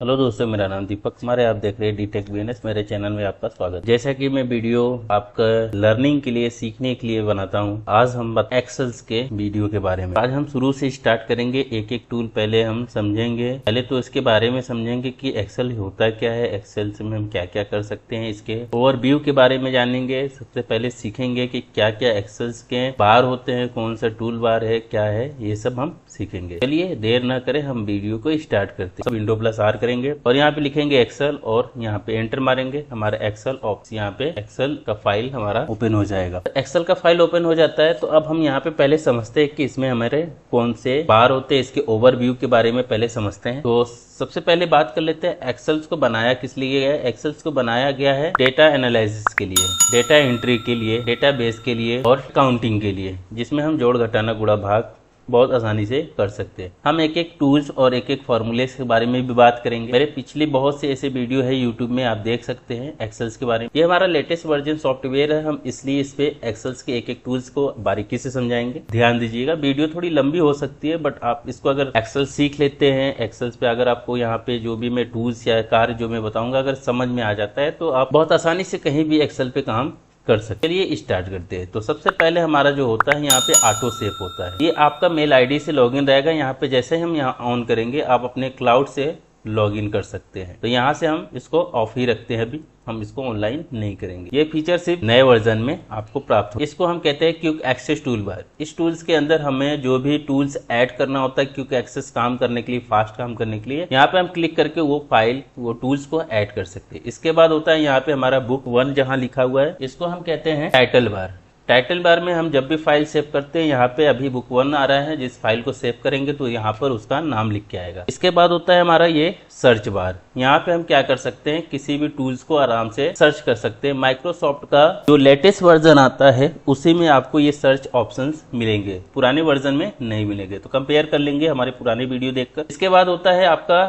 Hello दोस्तों, मेरा नाम दीपक कुमार है। आप देख रहे हैं डी-टेक बिजनेस। मेरे चैनल में आपका स्वागत है। जैसा कि मैं वीडियो आपका लर्निंग के लिए, सीखने के लिए बनाता हूं, आज हम एक्सेल्स के वीडियो के बारे में। आज हम शुरू से स्टार्ट करेंगे। एक एक टूल पहले हम समझेंगे। पहले तो इसके बारे में समझेंगे कि एक्सेल होता क्या है, एक्सेल में हम क्या क्या कर सकते हैं, इसके ओवरव्यू के बारे में जानेंगे। सबसे पहले सीखेंगे कि क्या क्या एक्सेल्स के बार होते हैं, कौन सा टूल बार है, क्या है, ये सब हम सीखेंगे। चलिए देर ना करें, हम वीडियो को स्टार्ट करते हैं। विंडो प्लस आर करेंगे और यहाँ पे लिखेंगे एक्सेल और यहाँ पे एंटर मारेंगे। हमारा एक्सेल ऑप्शन, यहाँ पे एक्सेल का फाइल हमारा ओपन हो जाएगा। एक्सेल का फाइल ओपन हो जाता है तो अब हम यहाँ पे पहले समझते हैं कि इसमें हमारे कौन से बार होते हैं। इसके ओवरव्यू के बारे में पहले समझते हैं। तो सबसे पहले बात कर लेते हैं एक्सेल्स को बनाया किस लिए गया है। एक्सेल्स को बनाया गया है डेटा एनालिसिस के लिए, डेटा एंट्री के लिए, डेटाबेस के लिए और काउंटिंग के लिए, जिसमें हम जोड़, घटाना, गुणा, भाग बहुत आसानी से कर सकते हैं। हम एक एक टूल्स और एक एक फॉर्मूले के बारे में भी बात करेंगे। मेरे पिछले बहुत से ऐसे वीडियो है यूट्यूब में, आप देख सकते हैं एक्सेल्स के बारे में। ये हमारा लेटेस्ट वर्जन सॉफ्टवेयर है, हम इसलिए इस पे एक्सेल्स के एक एक टूल्स को बारीकी से समझाएंगे। ध्यान दीजिएगा, वीडियो थोड़ी लंबी हो सकती है, बट आप इसको अगर एक्सेल सीख लेते हैं, एक्सेल्स पे अगर आपको यहाँ पे जो भी मैं टूल्स या कार्य जो मैं बताऊंगा अगर समझ में आ जाता है तो आप बहुत आसानी से कहीं भी एक्सेल पे काम कर सकते। चलिए स्टार्ट करते हैं। तो सबसे पहले हमारा जो होता है यहाँ पे ऑटो सेव होता है। ये आपका मेल आईडी से लॉगिन रहेगा। यहाँ पे जैसे ही हम यहाँ ऑन करेंगे, आप अपने क्लाउड से लॉगिन कर सकते हैं। तो यहाँ से हम इसको ऑफ ही रखते हैं, अभी हम इसको ऑनलाइन नहीं करेंगे। ये फीचर सिर्फ नए वर्जन में आपको प्राप्त हो। इसको हम कहते हैं क्विक एक्सेस टूल बार। इस टूल्स के अंदर हमें जो भी टूल्स ऐड करना होता है क्विक एक्सेस काम करने के लिए, फास्ट काम करने के लिए, यहाँ पे हम क्लिक करके वो फाइल, वो टूल्स को ऐड कर सकते हैं। इसके बाद होता है यहाँ पे हमारा बुक 1 जहाँ लिखा हुआ है, इसको हम कहते हैं टाइटल बार। टाइटल बार में हम जब भी फाइल सेव करते हैं, यहाँ पे अभी बुक 1 आ रहा है, जिस फाइल को सेव करेंगे तो यहाँ पर उसका नाम लिख के आएगा। इसके बाद होता है हमारा ये सर्च बार। यहाँ पे हम क्या कर सकते हैं, किसी भी टूल्स को आराम से सर्च कर सकते हैं। माइक्रोसॉफ्ट का जो लेटेस्ट वर्जन आता है उसी में आपको ये सर्च ऑप्शंस मिलेंगे, पुराने वर्जन में नहीं मिलेंगे। तो कंपेयर कर लेंगे हमारे पुराने वीडियो देखकर। इसके बाद होता है आपका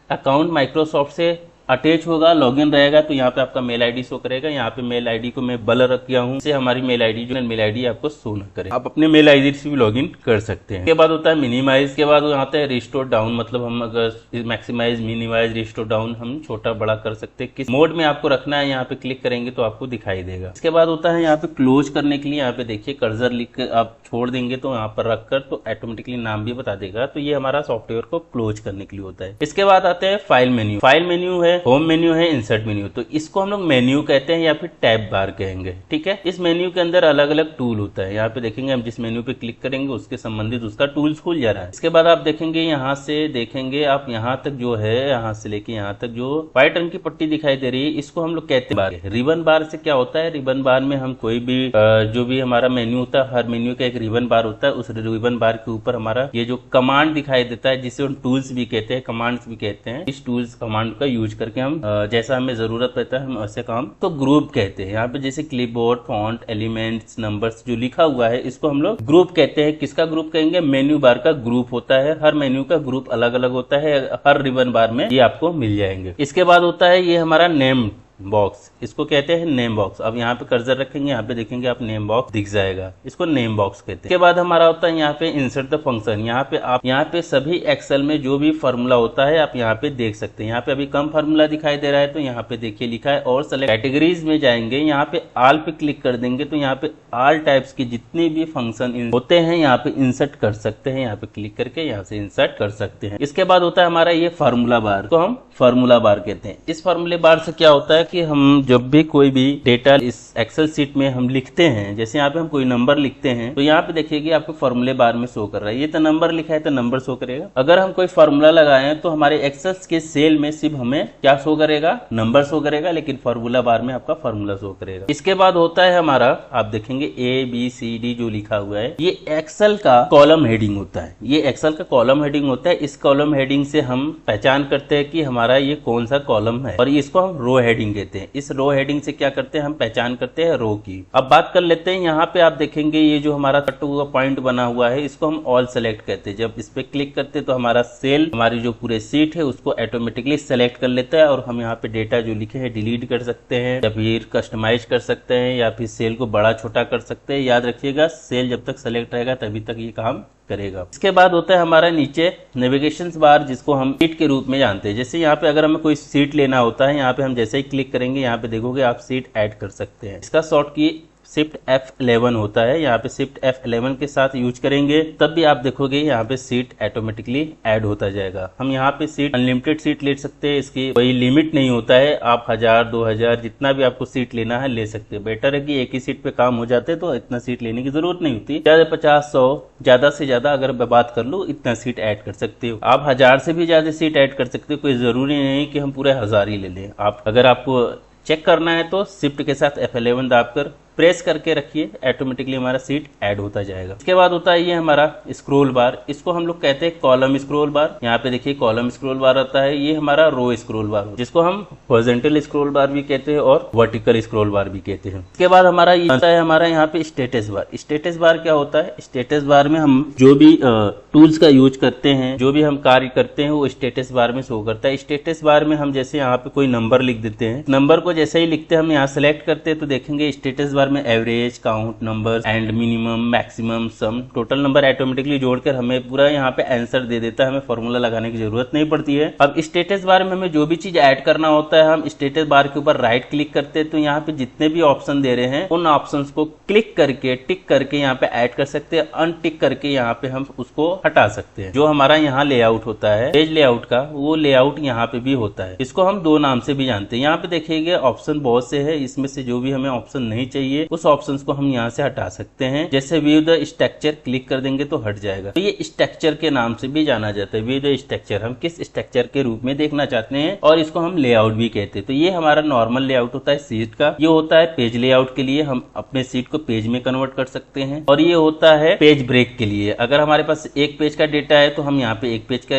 अकाउंट माइक्रोसॉफ्ट से अटैच होगा, लॉगिन रहेगा, तो यहाँ पे आपका मेल आईडी शो करेगा। यहाँ पे मेल आईडी को मैं ब्लर रख किया हूँ, इससे हमारी मेल आईडी जो मेल आईडी आपको शो न करे। आप अपने मेल आईडी से भी लॉगिन कर सकते हैं। इसके बाद होता है मिनिमाइज। के बाद आता है रिस्टोर डाउन, मतलब हम अगर मैक्सिमाइज, मिनिमाइज, रिस्टोर डाउन हम छोटा बड़ा कर सकते हैं। किस मोड में आपको रखना है, यहाँ पे क्लिक करेंगे तो आपको दिखाई देगा। इसके बाद होता है यहाँ पे क्लोज करने के लिए, यहाँ पे देखिए कर्सर लिख कर आप छोड़ देंगे तो यहाँ पर रखकर तो ऑटोमेटिकली नाम भी बता देगा। तो ये हमारा सॉफ्टवेयर को क्लोज करने के लिए होता है। इसके बाद आते हैं फाइल मेन्यू। फाइल मेन्यू है, होम मेन्यू है, इंसर्ट मेन्यू। तो इसको हम लोग मेन्यू कहते हैं या फिर टैब बार कहेंगे, ठीक है। इस मेन्यू के अंदर अलग अलग टूल होता है। यहाँ पे देखेंगे हम जिस मेन्यू पे क्लिक करेंगे उसके संबंधित उसका टूल्स खुल जा रहा है। इसके बाद आप देखेंगे, यहाँ से देखेंगे आप, यहाँ तक जो है, यहाँ से लेके यहाँ तक जो व्हाइट रंग की पट्टी दिखाई दे रही है, इसको हम लोग कहते हैं बार। रिबन बार से क्या होता है, रिबन बार में हम कोई भी जो भी हमारा मेन्यू होता है, हर मेन्यू का एक रिबन बार होता है। उस रिबन बार के ऊपर हमारा ये जो कमांड दिखाई देता है, जिसे हम टूल्स भी कहते हैं, कमांड्स भी कहते हैं। इस टूल्स कमांड का यूज करके हम जैसा हमें जरूरत रहता है हम ऐसे काम तो ग्रुप कहते हैं। यहाँ पे जैसे क्लिपबोर्ड, फॉन्ट, एलिमेंट्स, नंबर्स जो लिखा हुआ है, इसको हम लोग ग्रुप कहते हैं। किसका ग्रुप कहेंगे, मेन्यू बार का ग्रुप होता है। हर मेन्यू का ग्रुप अलग अलग होता है, हर रिबन बार में ये आपको मिल जाएंगे। इसके बाद होता है ये हमारा नेम बॉक्स, इसको कहते हैं नेम बॉक्स। अब यहाँ पे कर्सर रखेंगे, यहाँ पे देखेंगे आप नेम बॉक्स दिख जाएगा, इसको नेम बॉक्स कहते हैं। इसके बाद हमारा होता है यहाँ पे इंसर्ट द फंक्शन। यहाँ पे आप, यहाँ पे सभी एक्सेल में जो भी फार्मूला होता है आप यहाँ पे देख सकते हैं। यहाँ पे अभी कम फार्मूला दिखाई दे रहा है तो यहाँ पे देखिए लिखा है और सेलेक्ट कैटेगरीज में जाएंगे, यहाँ पे ऑल पे क्लिक कर देंगे तो यहाँ पे ऑल टाइप्स की जितने भी फंक्शन होते हैं यहाँ पे इंसर्ट कर सकते हैं। यहाँ पे क्लिक करके यहाँ से इंसर्ट कर सकते हैं। इसके बाद होता है हमारा ये फार्मूला बार, तो हम फार्मूला बार कहते हैं। इस फार्मूले बार से क्या होता है कि हम जब भी कोई भी डेटा इस एक्सेल सीट में हम लिखते हैं, जैसे यहाँ पे हम कोई नंबर लिखते हैं तो यहाँ पे देखिएगा आपको फार्मूले बार में शो कर रहा है। ये तो नंबर लिखा है तो नंबर शो करेगा। अगर हम कोई फार्मूला लगाए तो हमारे एक्सेल के सेल में सिर्फ हमें क्या शो करेगा, नंबर शो करेगा, लेकिन फार्मूला बार में आपका फार्मूला शो करेगा। इसके बाद होता है हमारा, आप देखेंगे ABCD जो लिखा हुआ है, ये एक्सेल का कॉलम हेडिंग होता है। ये एक्सेल का कॉलम हेडिंग होता है। इस कॉलम हेडिंग से हम पहचान करते हैं कि हमारा ये कौन सा कॉलम है, और इसको हम रो हेडिंग कहते हैं। इस रो हेडिंग से क्या करते हैं, हम पहचान करते हैं रो की। अब बात कर लेते हैं, यहाँ पे आप देखेंगे ये जो हमारा कट हुआ पॉइंट बना हुआ है, इसको हम ऑल सेलेक्ट कहते हैं। जब इस पे क्लिक करते हैं तो हमारा सेल, हमारी जो पूरे सीट है उसको ऑटोमेटिकली सेलेक्ट कर लेता है, और हम यहाँ पे डेटा जो लिखे हैं डिलीट कर सकते हैं, या फिर कस्टमाइज कर सकते हैं, या फिर सेल को बड़ा छोटा कर सकते हैं। याद रखिएगा, सेल जब तक सेलेक्ट रहेगा तभी तक ये काम करेगा। इसके बाद होता है हमारा नीचे नेविगेशन बार, जिसको हम सीट के रूप में जानते हैं। जैसे यहाँ पे अगर हमें कोई सीट लेना होता है, यहाँ पे हम जैसे ही क्लिक करेंगे यहाँ पे देखोगे आप सीट ऐड कर सकते हैं। इसका शॉर्ट की शिफ्ट F11 होता है। यहाँ पे शिफ्ट F11 के साथ यूज करेंगे तब भी आप देखोगे यहाँ पे सीट ऑटोमेटिकली ऐड होता जाएगा। हम यहाँ पे सीट अनलिमिटेड सीट ले सकते हैं, इसकी कोई लिमिट नहीं होता है। आप 1000 2000 जितना भी आपको सीट लेना है ले सकते हैं। बेटर है कि एक ही सीट पे काम हो जाते तो इतना सीट लेने की जरूरत नहीं होती। ज्यादा 50 100 ज्यादा से ज्यादा अगर मैं बात कर लूँ इतना सीट ऐड कर सकते हो। आप 1000 से भी ज्यादा सीट ऐड कर सकते हो, कोई जरूरी नहीं कि हम पूरे 1000 ही ले लें। आप अगर आपको चेक करना है तो शिफ्ट के साथ F11 दाबकर प्रेस करके रखिए, ऑटोमेटिकली हमारा सीट ऐड होता जाएगा। इसके बाद होता है ये हमारा स्क्रॉल बार, इसको हम लोग कहते हैं कॉलम स्क्रॉल बार। यहाँ पे देखिए कॉलम स्क्रॉल बार आता है, ये हमारा रो स्क्रॉल बार जिसको हम हॉरिजॉन्टल स्क्रॉल बार भी कहते हैं और वर्टिकल स्क्रॉल बार भी कहते हैं। इसके बाद हमारा ये आता है हमारा यहाँ पे स्टेटस बार। स्टेटस बार क्या होता है? स्टेटस बार में हम जो भी टूल्स का यूज करते हैं, जो भी हम कार्य करते हैं वो स्टेटस बार में शो करता है। स्टेटस बार में हम जैसे यहाँ पे कोई नंबर लिख देते हैं, नंबर को जैसे ही लिखते हैं हम यहाँ सेलेक्ट करते हैं तो देखेंगे स्टेटस बार में average, count, numbers and minimum, maximum, sum, total number automatically जोड़कर हमें पूरा यहाँ पे आंसर दे देता है। हमें फॉर्मूला लगाने की जरूरत नहीं पड़ती है। अब स्टेटस बार में हमें जो भी चीज ऐड करना होता है, हम स्टेटस बार के ऊपर राइट क्लिक करते हैं तो यहाँ पे जितने भी ऑप्शन दे रहे हैं उन ऑप्शन को क्लिक करके टिक करके यहाँ पे ऐड कर सकते हैं। अनटिक करके यहाँ पे हम उसको हटा सकते हैं। जो हमारा यहाँ लेआउट होता है पेज लेआउट का, वो लेआउट यहाँ पे भी होता है। इसको हम दो नाम से भी जानते हैं। यहाँ पे देखिएगा ऑप्शन बहुत से है, इसमें से जो भी हमें ऑप्शन नहीं चाहिए उस ऑप्शन को हम यहाँ से हटा सकते हैं। जैसे व्यू द स्ट्रक्चर क्लिक कर देंगे तो हट जाएगा। तो ये स्ट्रक्चर के नाम से भी जाना जाता है। व्यू द स्ट्रक्चर, हम किस स्ट्रक्चर के रूप में देखना चाहते हैं, और इसको हम लेआउट भी कहते हैं। तो ये हमारा नॉर्मल लेआउट होता है सीट का। ये होता है पेज लेआउट के लिए, हम अपने सीट को पेज में कन्वर्ट कर सकते हैं। और ये होता है पेज ब्रेक के लिए, अगर हमारे पास एक पेज का डेटा है तो हम यहाँ पे एक पेज का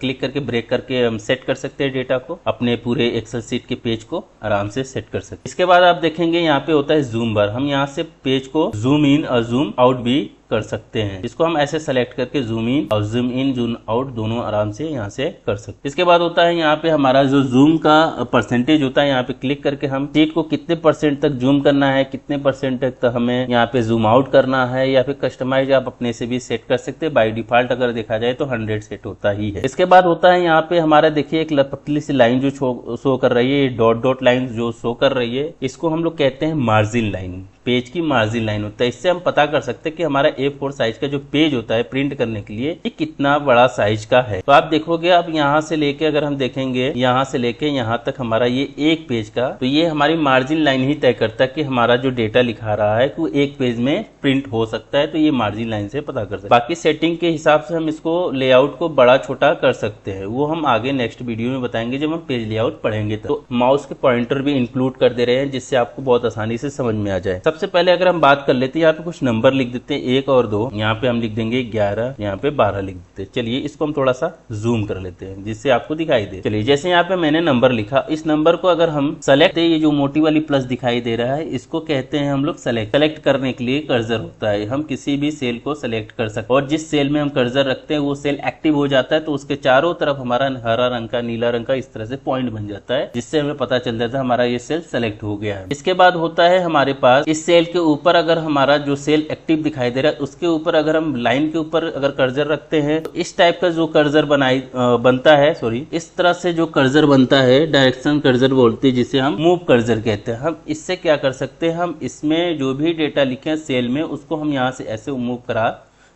क्लिक करके ब्रेक करके हम सेट कर सकते हैं डेटा को, अपने पूरे एक्सेल सीट के पेज को आराम से सेट कर सकते हैं। इसके बाद आप देखेंगे यहाँ पे होता है जूम बार। हम यहाँ से पेज को जूम इन और जूम आउट भी कर सकते हैं। इसको हम ऐसे सेलेक्ट करके जूम इन जूम आउट दोनों आराम से यहाँ से कर सकते हैं। इसके बाद होता है यहाँ पे हमारा जो जूम का परसेंटेज होता है, यहाँ पे क्लिक करके हम सीट को कितने परसेंट तक जूम करना है, कितने परसेंट तक हमें यहाँ पे जूम आउट करना है, या फिर कस्टमाइज आप अपने से भी सेट कर सकते हैं। बाय डिफॉल्ट अगर देखा जाए तो 100 सेट होता ही है। इसके बाद होता है यहाँ पे हमारा देखिए एक पतली सी लाइन जो शो कर रही है, डॉट डॉट लाइन जो शो कर रही है, इसको हम लोग कहते हैं मार्जिन लाइन। पेज की मार्जिन लाइन होता है। इससे हम पता कर सकते हैं कि हमारा A4 साइज का जो पेज होता है प्रिंट करने के लिए ये कितना बड़ा साइज का है। तो आप देखोगे अब यहाँ से लेके अगर हम देखेंगे यहाँ से लेके यहाँ तक हमारा ये एक पेज का, तो ये हमारी मार्जिन लाइन ही तय करता है कि हमारा जो डेटा लिखा रहा है वो एक पेज में प्रिंट हो सकता है। तो ये मार्जिन लाइन से पता कर सकते हैं। बाकी सेटिंग के हिसाब से हम इसको लेआउट को बड़ा छोटा कर सकते हैं, वो हम आगे नेक्स्ट वीडियो में बताएंगे जब हम पेज लेआउट पढ़ेंगे। तो माउस के पॉइंटर भी इंक्लूड कर दे रहे हैं जिससे आपको बहुत आसानी से समझ में आ जाए। सबसे पहले अगर हम बात कर लेते हैं, यहाँ पे कुछ नंबर लिख देते हैं 1 और 2, यहाँ पे हम लिख देंगे 11, यहाँ पे 12 लिख देते हैं। चलिए इसको हम थोड़ा सा जूम कर लेते हैं जिससे आपको दिखाई दे। चलिए जैसे यहाँ पे मैंने नंबर लिखा, इस नंबर को अगर हम सेलेक्ट, ये जो मोटी वाली प्लस दिखाई दे रहा है इसको कहते हैं हम लोग सेलेक्ट करने के लिए कर्सर होता है। हम किसी भी सेल को सेलेक्ट कर सकते हैं और जिस सेल में हम कर्सर रखते हैं वो सेल एक्टिव हो जाता है, तो उसके चारों तरफ हमारा हरा रंग का, नीला रंग का इस तरह से पॉइंट बन जाता है, जिससे हमें पता चल जाता है हमारा ये सेल सेलेक्ट हो गया है। इसके बाद होता है हमारे पास इस सेल के ऊपर अगर हमारा जो सेल एक्टिव दिखाई दे रहा है उसके ऊपर अगर हम लाइन के ऊपर अगर कर्सर रखते हैं तो इस टाइप का जो कर्सर बनता है, इस तरह से जो कर्सर बनता है डायरेक्शन कर्सर बोलते हैं, जिसे हम मूव कर्सर कहते हैं। हम इससे क्या कर सकते हैं, हम इसमें जो भी डेटा लिखे हैं सेल में उसको हम यहाँ से ऐसे मूव करा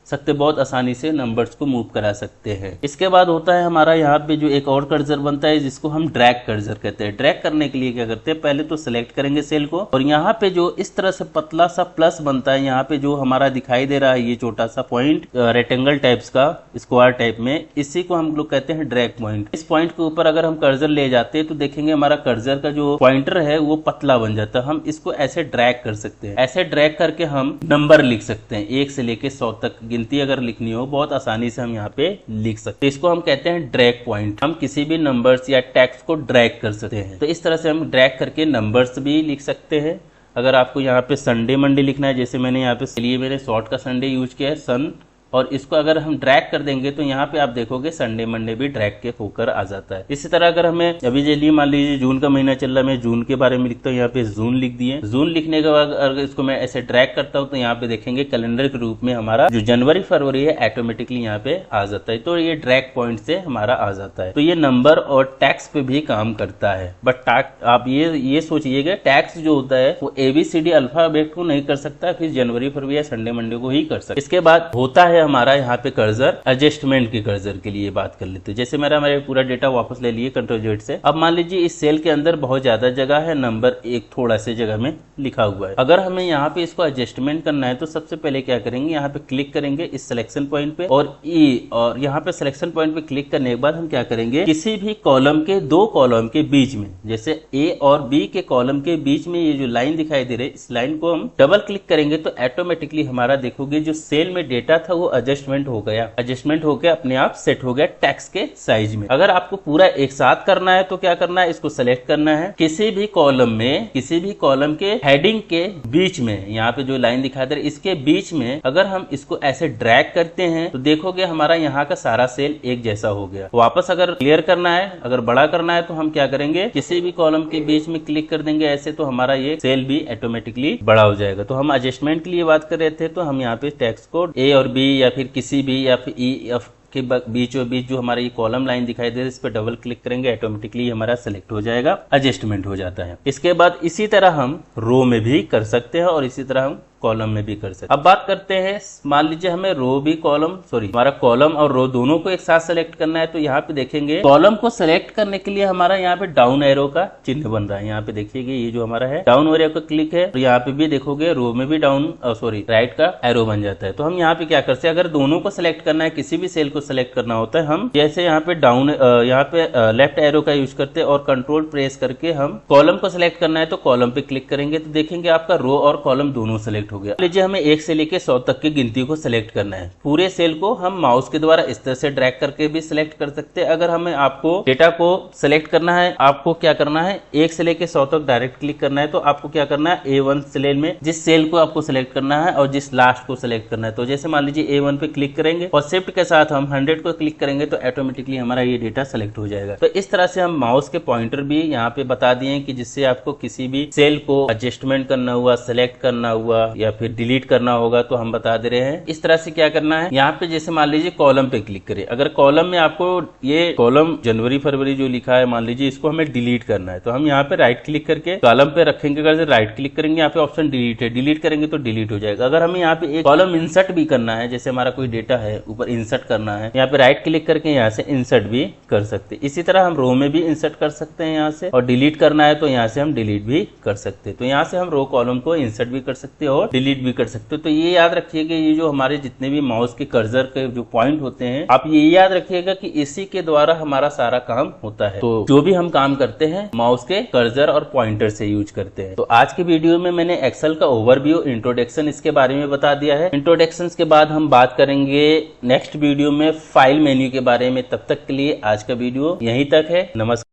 सकते, बहुत आसानी से नंबर्स को मूव करा सकते हैं। इसके बाद होता है हमारा यहाँ पे जो एक और कर्सर बनता है जिसको हम ड्रैग कर्सर कहते हैं। ड्रैग करने के लिए क्या करते हैं, पहले तो सिलेक्ट करेंगे सेल को और यहाँ पे जो इस तरह से पतला सा प्लस बनता है, यहाँ पे जो हमारा दिखाई दे रहा है ये छोटा सा पॉइंट रेक्टेंगल टाइप्स का, स्क्वायर टाइप में, इसी को हम लोग कहते हैं ड्रैग पॉइंट। इस पॉइंट के ऊपर अगर हम कर्सर ले जाते हैं तो देखेंगे हमारा कर्सर का जो पॉइंटर है वो पतला बन जाता है। हम इसको ऐसे ड्रैग कर सकते हैं। ऐसे ड्रैग करके हम नंबर लिख सकते हैं, 1 से लेके 100 तक गिनती अगर लिखनी हो बहुत आसानी से हम यहाँ पे लिख सकते हैं। इसको हम कहते हैं ड्रैग पॉइंट। हम किसी भी नंबर्स या टेक्स्ट को ड्रैग कर सकते हैं। तो इस तरह से हम ड्रैग करके नंबर्स भी लिख सकते हैं। अगर आपको यहाँ पे संडे मंडे लिखना है, जैसे मैंने यहाँ पे लिए मैंने शॉर्ट का संडे यूज किया है, सन और इसको अगर हम ड्रैग कर देंगे तो यहाँ पे आप देखोगे संडे मंडे भी ड्रैग के होकर आ जाता है। इसी तरह अगर हमें अभी चलिए मान लीजिए जून का महीना चल रहा है, मैं जून के बारे में लिखता हूँ, यहाँ पे जून लिख दिए। जून लिखने के बाद अगर इसको मैं ऐसे ड्रैग करता हूँ तो यहाँ पे देखेंगे कैलेंडर के रूप में हमारा जो जनवरी फरवरी है ऑटोमेटिकली यहाँ पे आ जाता है। तो ये ड्रैग पॉइंट से हमारा आ जाता है। तो ये नंबर और टैक्स पे भी काम करता है। बट आप ये सोचिएगा टैक्स जो होता है वो ABCD अल्फाबेट को नहीं कर सकता, फिर जनवरी फरवरी या संडे मंडे को ही कर सकता। इसके बाद होता है हमारा यहाँ पे कर्सर, एडजस्टमेंट की कर्सर के लिए बात कर लेते हैं। जैसे मेरे पूरा डेटा वापस ले लिए कंट्रोल Z से। अब मान लीजिए इस सेल के अंदर बहुत ज्यादा जगह है, नंबर एक थोड़ा से जगह में लिखा हुआ है। अगर हमें यहाँ पे इसको एडजस्टमेंट करना है तो सबसे पहले क्या करेंगे, यहाँ पे क्लिक करेंगे इस सिलेक्शन पॉइंट पे और और यहाँ पे सिलेक्शन पॉइंट पे क्लिक करने के बाद हम क्या करेंगे, किसी भी कॉलम के दो कॉलम के बीच में, जैसे A और B के कॉलम के बीच में ये जो लाइन दिखाई दे रही है, इस लाइन को हम डबल क्लिक करेंगे तो ऑटोमेटिकली हमारा देखोगे जो सेल में डेटा था वो एडजस्टमेंट हो गया, एडजस्टमेंट होकर अपने आप सेट हो गया टैक्स के साइज में। अगर आपको पूरा एक साथ करना है तो क्या करना है, इसको सेलेक्ट करना है, किसी भी कॉलम में, किसी भी कॉलम के हेडिंग के बीच में, यहाँ पे जो लाइन दिखाई दे रही है इसके बीच में अगर हम इसको ऐसे ड्रैग करते हैं तो देखोगे हमारा यहाँ का सारा सेल एक जैसा हो गया। वापस अगर क्लियर करना है, अगर बड़ा करना है तो हम क्या करेंगे, किसी भी कॉलम के बीच में क्लिक कर देंगे ऐसे, तो हमारा ये सेल भी ऑटोमेटिकली बड़ा हो जाएगा। तो हम एडजस्टमेंट के लिए बात कर रहे थे, तो हम यहाँ पे टेक्स्ट को A और B या फिर किसी भी या फिर EF के बीचों बीच जो हमारा ये कॉलम लाइन दिखाई दे रही है इस पर डबल क्लिक करेंगे, ऑटोमेटिकली हमारा सेलेक्ट हो जाएगा, एडजस्टमेंट हो जाता है। इसके बाद इसी तरह हम रो में भी कर सकते हैं और इसी तरह हम कॉलम में भी कर सकते हैं। अब बात करते हैं, मान लीजिए हमें रो भी हमारा कॉलम और रो दोनों को एक साथ सेलेक्ट करना है, तो यहाँ पे देखेंगे कॉलम को सेलेक्ट करने के लिए हमारा यहाँ पे डाउन एरो का चिन्ह बन रहा है। यहाँ पे देखिएगा ये जो हमारा है डाउन एरो का क्लिक है, और यहाँ पे भी देखोगे रो में भी राइट का एरो बन जाता है। तो हम यहाँ पे क्या करते हैं, अगर दोनों को सिलेक्ट करना है, किसी भी सेल को सिलेक्ट करना होता है, हम जैसे यहाँ पे यहाँ पे लेफ्ट एरो का यूज करते हैं और कंट्रोल प्रेस करके हम कॉलम को सिलेक्ट करना है तो कॉलम पे क्लिक करेंगे तो देखेंगे आपका रो और कॉलम दोनों सेलेक्ट हो गया। लीजिए हमें 1 से लेके 100 तक की गिनती को सिलेक्ट करना है, पूरे सेल को हम माउस के द्वारा इस तरह से ड्रैग करके भी सिलेक्ट कर सकते हैं। अगर हमें आपको डेटा को सिलेक्ट करना है, आपको क्या करना है, 1 से लेके 100 तक डायरेक्ट क्लिक करना है, तो आपको क्या करना है, A1 सेल में जिस सेल को आपको सिलेक्ट करना है और जिस लास्ट को सिलेक्ट करना है, तो जैसे मान लीजिए A1 पे क्लिक करेंगे और शिफ्ट के साथ हम 100 को क्लिक करेंगे तो ऑटोमेटिकली हमारा ये डेटा सिलेक्ट हो जाएगा। तो इस तरह से हम माउस के पॉइंटर भी यहाँ पे बता दिए कि जिससे आपको किसी भी सेल को एडजस्टमेंट करना हुआ, सिलेक्ट करना हुआ या फिर डिलीट करना होगा तो हम बता दे रहे हैं। इस तरह से क्या करना है, यहाँ पे जैसे मान लीजिए कॉलम पे क्लिक करें, अगर कॉलम में आपको ये कॉलम जनवरी फरवरी जो लिखा है मान लीजिए इसको हमें डिलीट करना है, तो हम यहाँ पे राइट क्लिक करके कॉलम पे रखेंगे, अगर राइट क्लिक करेंगे यहाँ पे ऑप्शन डिलीट है, डिलीट करेंगे तो डिलीट हो जाएगा। अगर हमें यहाँ पे एक कॉलम इंसर्ट भी करना है, जैसे हमारा कोई डेटा है ऊपर इंसर्ट करना है, यहाँ पे राइट क्लिक करके यहाँ से इंसर्ट भी कर सकते हैं। इसी तरह हम रो में भी इंसर्ट कर सकते हैं यहाँ से, और डिलीट करना है तो यहाँ से हम डिलीट भी कर सकते हैं। तो यहाँ से हम रो कॉलम को इंसर्ट भी कर सकते हैं और डिलीट भी कर सकते हो। तो ये याद रखिएगा, ये जो हमारे जितने भी माउस के कर्सर के जो पॉइंट होते हैं, आप ये याद रखिएगा कि इसी के द्वारा हमारा सारा काम होता है। तो जो भी हम काम करते हैं माउस के कर्सर और पॉइंटर से यूज करते हैं। तो आज के वीडियो में मैंने एक्सेल का ओवरव्यू, इंट्रोडक्शन इसके बारे में बता दिया है। इंट्रोडक्शन के बाद हम बात करेंगे नेक्स्ट वीडियो में फाइल मेन्यू के बारे में। तब तक के लिए आज का वीडियो यहीं तक है। नमस्कार।